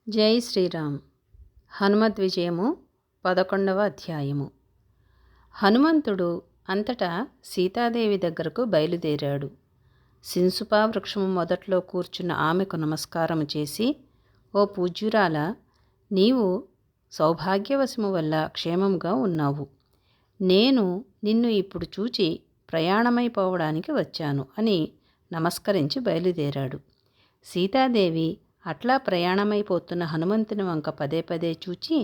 జై శ్రీరామ్. హనుమద్ విజయము 11వ అధ్యాయము. హనుమంతుడు అంతటా సీతాదేవి దగ్గరకు బయలుదేరాడు. శింసుపా వృక్షము మొదట్లో కూర్చున్న ఆమెకు నమస్కారము చేసి, ఓ పూజ్యురాల, నీవు సౌభాగ్యవశము వల్ల క్షేమముగా ఉన్నావు. నేను నిన్ను ఇప్పుడు చూచి ప్రయాణమైపోవడానికి వచ్చాను అని నమస్కరించి బయలుదేరాడు. సీతాదేవి అట్లా ప్రయాణమైపోతున్న హనుమంతుని వంక పదే పదే చూచి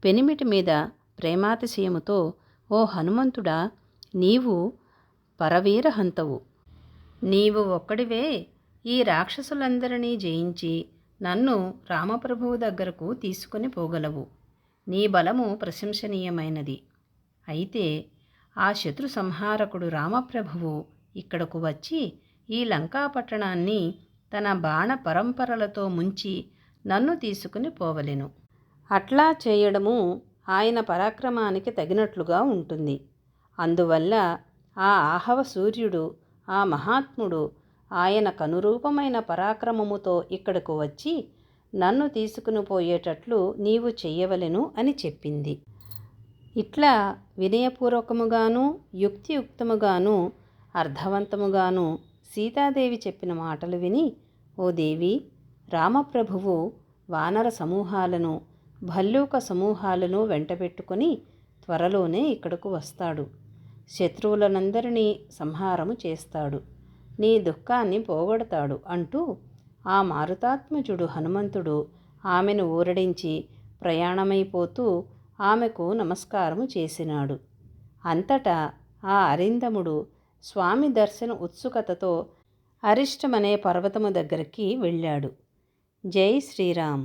పెనిమిటి మీద ప్రేమాతిశయముతో, ఓ హనుమంతుడా, నీవు పరవీరహంతవు. నీవు ఒక్కడివే ఈ రాక్షసులందరినీ జయించి నన్ను రామప్రభువు దగ్గరకు తీసుకుని పోగలవు. నీ బలము ప్రశంసనీయమైనది. అయితే ఆ శత్రు సంహారకుడు రామప్రభువు ఇక్కడకు వచ్చి ఈ లంకాపట్టణాన్ని తన బాణ పరంపరలతో ముంచి నన్ను తీసుకుని పోవలెను. అట్లా చేయడము ఆయన పరాక్రమానికి తగినట్లుగా ఉంటుంది. అందువల్ల ఆ ఆహవ సూర్యుడు, ఆ మహాత్ముడు ఆయన కనురూపమైన పరాక్రమముతో ఇక్కడకు వచ్చి నన్ను తీసుకుని పోయేటట్లు నీవు చెయ్యవలెను అని చెప్పింది. ఇట్లా వినయపూర్వకముగాను యుక్తియుక్తముగాను అర్థవంతముగాను సీతాదేవి చెప్పిన మాటలు విని, ఓ దేవి, రామప్రభువు వానర సమూహాలను భల్లూక సమూహాలను వెంటబెట్టుకుని త్వరలోనే ఇక్కడకు వస్తాడు. శత్రువులనందరినీ సంహారము చేస్తాడు. నీ దుఃఖాన్ని పోగొడతాడు అంటూ ఆ మారుతాత్మజుడు హనుమంతుడు ఆమెను ఊరడించి ప్రయాణమైపోతూ ఆమెకు నమస్కారము చేసినాడు. అంతటా ఆ అరిందముడు స్వామి దర్శన ఉత్సుకతతో అరిష్టమనే పర్వతము దగ్గరికి వెళ్ళాడు. జై శ్రీరామ్.